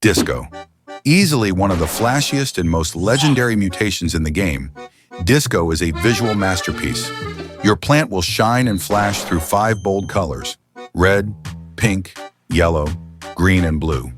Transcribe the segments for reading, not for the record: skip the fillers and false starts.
Disco. Easily one of the flashiest and most legendary mutations in the game, Disco is a visual masterpiece. Your plant will shine and flash through 5 bold colors: red, pink, yellow, green, and blue.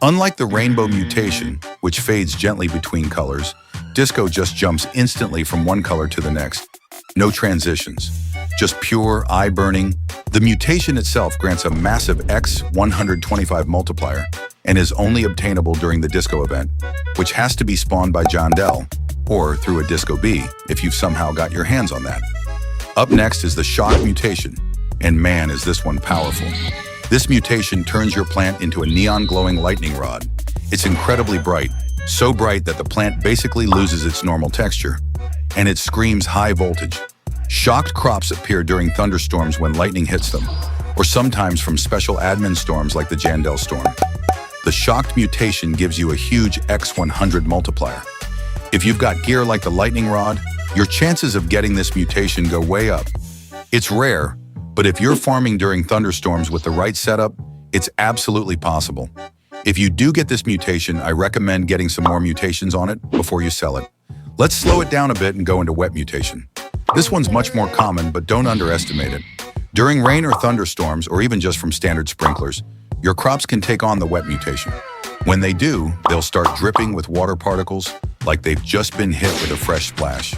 Unlike the rainbow mutation, which fades gently between colors, Disco just jumps instantly from one color to the next. No transitions, just pure eye-burning. The mutation itself grants a massive X125 multiplier and is only obtainable during the Disco event, which has to be spawned by John Dell, or through a Disco Bee if you've somehow got your hands on that. Up next is the Shock mutation, and man is this one powerful. This mutation turns your plant into a neon glowing lightning rod. It's incredibly bright, so bright that the plant basically loses its normal texture, and it screams high voltage. Shocked crops appear during thunderstorms when lightning hits them, or sometimes from special admin storms like the Jandel storm. The Shocked mutation gives you a huge X100 multiplier. If you've got gear like the lightning rod, your chances of getting this mutation go way up. It's rare, but if you're farming during thunderstorms with the right setup, it's absolutely possible. If you do get this mutation, I recommend getting some more mutations on it before you sell it. Let's slow it down a bit and go into Wet mutation. This one's much more common, but don't underestimate it. During rain or thunderstorms, or even just from standard sprinklers, your crops can take on the Wet mutation. When they do, they'll start dripping with water particles like they've just been hit with a fresh splash.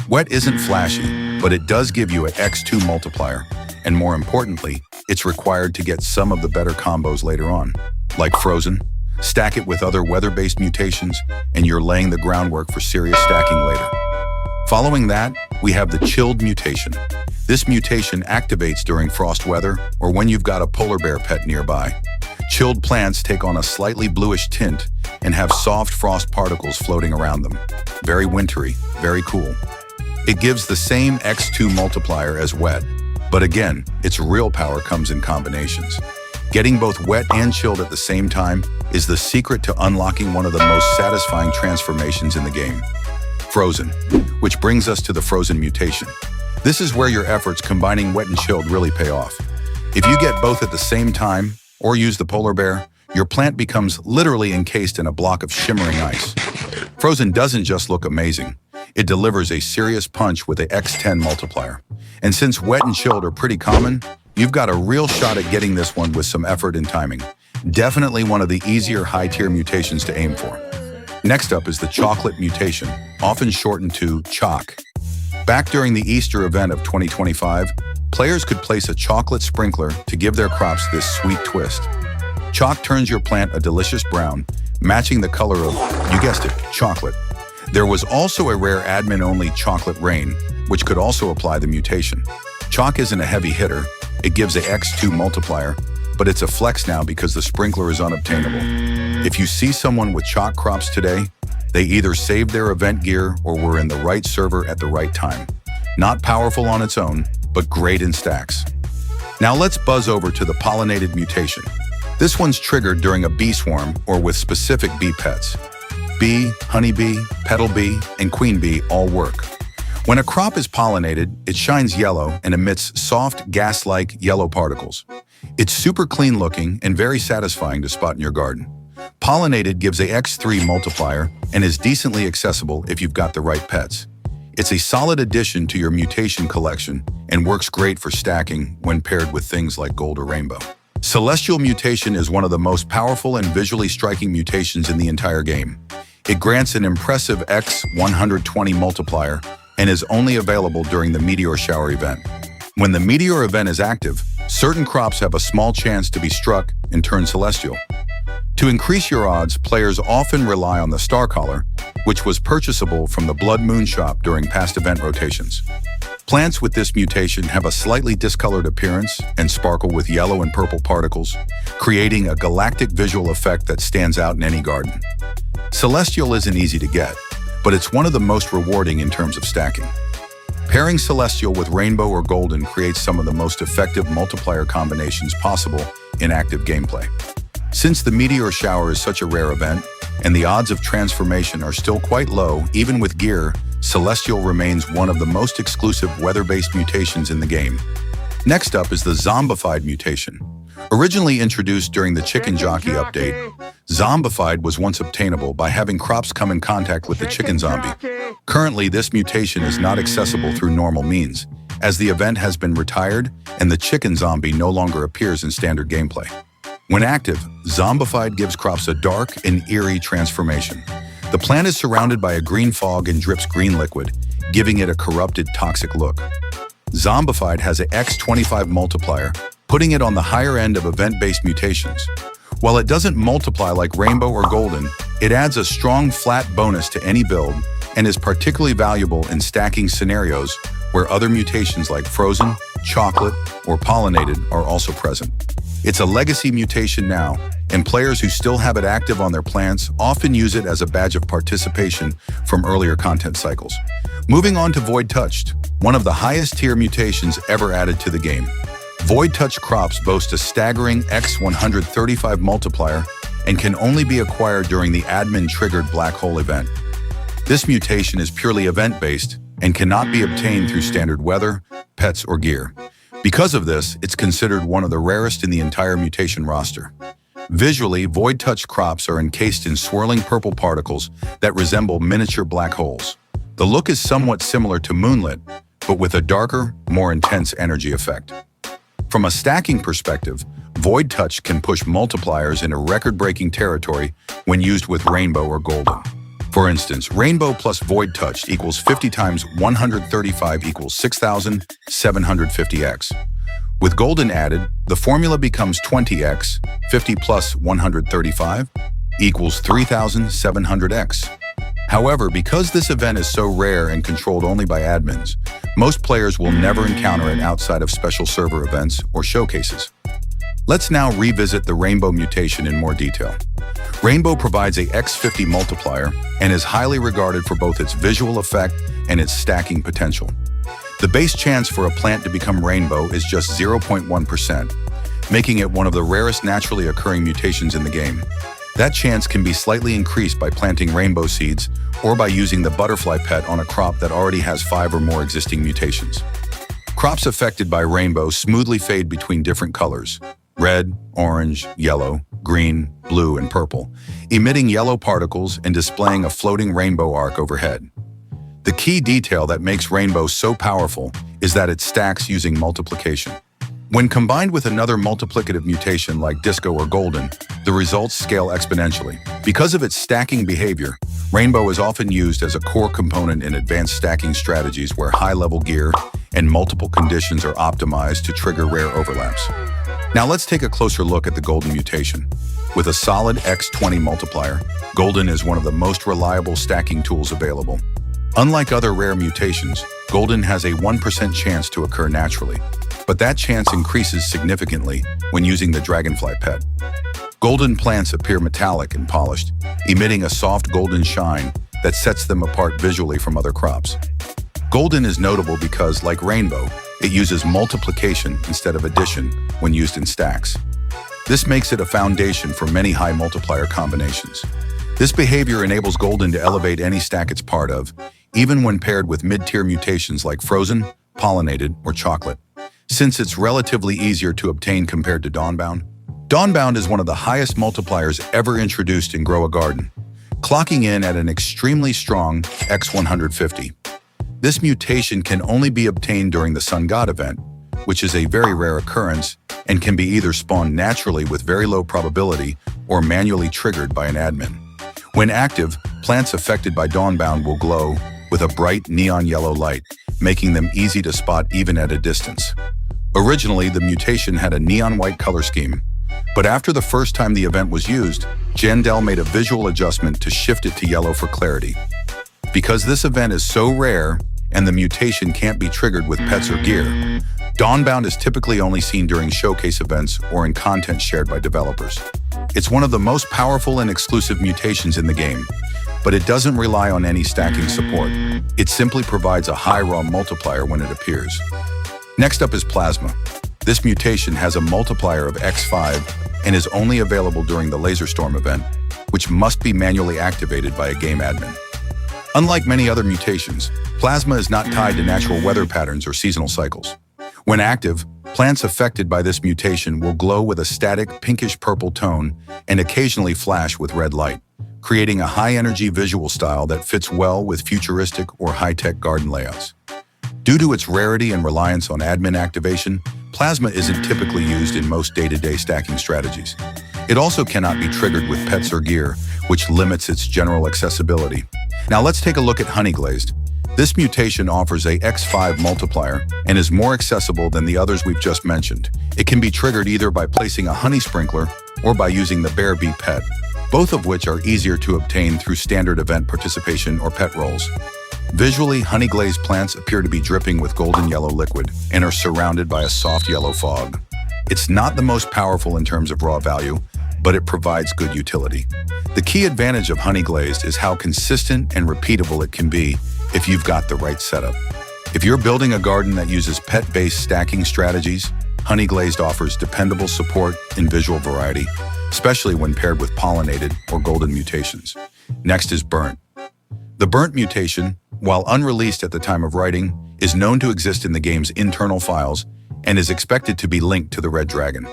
Wet isn't flashy, but it does give you an X2 multiplier, and more importantly, it's required to get some of the better combos later on, like Frozen. Stack it with other weather-based mutations, and you're laying the groundwork for serious stacking later. Following that, we have the Chilled mutation. This mutation activates during frost weather or when you've got a polar bear pet nearby. Chilled plants take on a slightly bluish tint and have soft frost particles floating around them. Very wintry, very cool. It gives the same X2 multiplier as Wet, but again, its real power comes in combinations. Getting both Wet and Chilled at the same time is the secret to unlocking one of the most satisfying transformations in the game. Frozen, which brings us to the Frozen mutation. This is where your efforts combining Wet and Chilled really pay off. If you get both at the same time, or use the polar bear, your plant becomes literally encased in a block of shimmering ice. Frozen doesn't just look amazing, it delivers a serious punch with a X10 multiplier. And since Wet and Chilled are pretty common, you've got a real shot at getting this one with some effort and timing. Definitely one of the easier high-tier mutations to aim for. Next up is the Chocolate mutation, often shortened to Choc. Back during the Easter event of 2025, players could place a chocolate sprinkler to give their crops this sweet twist. Choc turns your plant a delicious brown, matching the color of, you guessed it, chocolate. There was also a rare admin-only Chocolate Rain, which could also apply the mutation. Choc isn't a heavy hitter, it gives a X2 multiplier, but it's a flex now because the sprinkler is unobtainable. If you see someone with Choc crops today, they either saved their event gear or were in the right server at the right time. Not powerful on its own, but great in stacks. Now let's buzz over to the Pollinated mutation. This one's triggered during a bee swarm or with specific bee pets. Bee, honeybee, petal bee, and queen bee all work. When a crop is pollinated, it shines yellow and emits soft, gas-like yellow particles. It's super clean looking and very satisfying to spot in your garden. Pollinated gives a X3 multiplier and is decently accessible if you've got the right pets. It's a solid addition to your mutation collection and works great for stacking when paired with things like gold or rainbow. Celestial mutation is one of the most powerful and visually striking mutations in the entire game. It grants an impressive X120 multiplier and is only available during the Meteor Shower event. When the Meteor event is active, certain crops have a small chance to be struck and turn celestial. To increase your odds, players often rely on the Star Collar, which was purchasable from the Blood Moon shop during past event rotations. Plants with this mutation have a slightly discolored appearance and sparkle with yellow and purple particles, creating a galactic visual effect that stands out in any garden. Celestial isn't easy to get, but it's one of the most rewarding in terms of stacking. Pairing Celestial with Rainbow or Golden creates some of the most effective multiplier combinations possible in active gameplay. Since the Meteor Shower is such a rare event, and the odds of transformation are still quite low even with gear, Celestial remains one of the most exclusive weather-based mutations in the game. Next up is the Zombified mutation, Originally introduced during the Chicken Jockey update, Zombified was once obtainable by having crops come in contact with the chicken zombie. Currently, this mutation is not accessible through normal means, as the event has been retired and the chicken zombie no longer appears in standard gameplay. When active, Zombified gives crops a dark and eerie transformation. The plant is surrounded by a green fog and drips green liquid, giving it a corrupted, toxic look. Zombified has an X25 multiplier, putting it on the higher end of event-based mutations. While it doesn't multiply like Rainbow or Golden, it adds a strong flat bonus to any build and is particularly valuable in stacking scenarios where other mutations like Frozen, Chocolate, or Pollinated are also present. It's a legacy mutation now, and players who still have it active on their plants often use it as a badge of participation from earlier content cycles. Moving on to Void Touched, one of the highest tier mutations ever added to the game. Void Touch crops boast a staggering X135 multiplier and can only be acquired during the admin-triggered Black Hole event. This mutation is purely event-based and cannot be obtained through standard weather, pets, or gear. Because of this, it's considered one of the rarest in the entire mutation roster. Visually, Void Touch crops are encased in swirling purple particles that resemble miniature black holes. The look is somewhat similar to Moonlit, but with a darker, more intense energy effect. From a stacking perspective, Void Touch can push multipliers into record-breaking territory when used with Rainbow or Golden. For instance, Rainbow plus Void Touch equals 50 times 135 equals 6,750x. With Golden added, the formula becomes 20x, 50 plus 135 equals 3,700x. However, because this event is so rare and controlled only by admins, most players will never encounter it outside of special server events or showcases. Let's now revisit the Rainbow mutation in more detail. Rainbow provides a X50 multiplier and is highly regarded for both its visual effect and its stacking potential. The base chance for a plant to become Rainbow is just 0.1%, making it one of the rarest naturally occurring mutations in the game. That chance can be slightly increased by planting rainbow seeds or by using the butterfly pet on a crop that already has 5 or more existing mutations. Crops affected by rainbow smoothly fade between different colors: red, orange, yellow, green, blue, and purple, emitting yellow particles and displaying a floating rainbow arc overhead. The key detail that makes rainbow so powerful is that it stacks using multiplication. When combined with another multiplicative mutation like Disco or Golden, the results scale exponentially. Because of its stacking behavior, Rainbow is often used as a core component in advanced stacking strategies where high-level gear and multiple conditions are optimized to trigger rare overlaps. Now let's take a closer look at the Golden mutation. With a solid X20 multiplier, Golden is one of the most reliable stacking tools available. Unlike other rare mutations, Golden has a 1% chance to occur naturally, but that chance increases significantly when using the Dragonfly pet. Golden plants appear metallic and polished, emitting a soft golden shine that sets them apart visually from other crops. Golden is notable because, like Rainbow, it uses multiplication instead of addition when used in stacks. This makes it a foundation for many high multiplier combinations. This behavior enables Golden to elevate any stack it's part of, even when paired with mid-tier mutations like Frozen, Pollinated, or Chocolate. Since it's relatively easier to obtain compared to Dawnbound. Dawnbound is one of the highest multipliers ever introduced in Grow a Garden, clocking in at an extremely strong X150. This mutation can only be obtained during the Sun God event, which is a very rare occurrence and can be either spawned naturally with very low probability or manually triggered by an admin. When active, plants affected by Dawnbound will glow with a bright neon yellow light, making them easy to spot even at a distance. Originally, the mutation had a neon white color scheme, but after the first time the event was used, Jandel made a visual adjustment to shift it to yellow for clarity. Because this event is so rare and the mutation can't be triggered with pets or gear, Dawnbound is typically only seen during showcase events or in content shared by developers. It's one of the most powerful and exclusive mutations in the game, but it doesn't rely on any stacking support. It simply provides a high raw multiplier when it appears. Next up is Plasma. This mutation has a multiplier of X5 and is only available during the Laserstorm event, which must be manually activated by a game admin. Unlike many other mutations, Plasma is not tied to natural weather patterns or seasonal cycles. When active, Plants affected by this mutation will glow with a static pinkish-purple tone and occasionally flash with red light, creating a high-energy visual style that fits well with futuristic or high-tech garden layouts. Due to its rarity and reliance on admin activation, plasma isn't typically used in most day-to-day stacking strategies. It also cannot be triggered with pets or gear, which limits its general accessibility. Now let's take a look at honey glazed. This mutation offers a X5 multiplier and is more accessible than the others we've just mentioned. It can be triggered either by placing a honey sprinkler or by using the bear bee pet, both of which are easier to obtain through standard event participation or pet rolls. Visually, honey glazed plants appear to be dripping with golden yellow liquid and are surrounded by a soft yellow fog. It's not the most powerful in terms of raw value, but it provides good utility. The key advantage of honey glazed is how consistent and repeatable it can be if you've got the right setup. If you're building a garden that uses pet-based stacking strategies, honey glazed offers dependable support in visual variety, especially when paired with pollinated or golden mutations. Next is burnt. The burnt mutation, while unreleased at the time of writing, is known to exist in the game's internal files and is expected to be linked to the red dragon.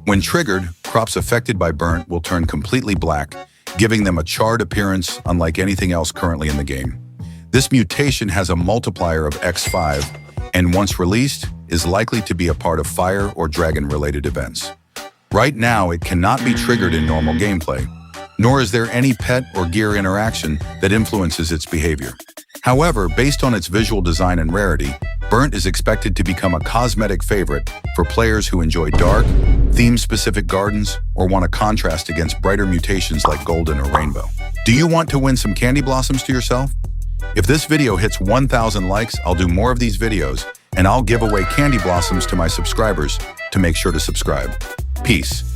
When triggered, crops affected by burnt will turn completely black, giving them a charred appearance unlike anything else currently in the game. This mutation has a multiplier of X5, and once released, is likely to be a part of fire or dragon-related events. Right now, it cannot be triggered in normal gameplay, nor is there any pet or gear interaction that influences its behavior. However, based on its visual design and rarity, burnt is expected to become a cosmetic favorite for players who enjoy dark, theme-specific gardens or want a contrast against brighter mutations like golden or rainbow. Do you want to win some candy blossoms to yourself? If this video hits 1,000 likes, I'll do more of these videos, and I'll give away candy blossoms to my subscribers to make sure to subscribe. Peace.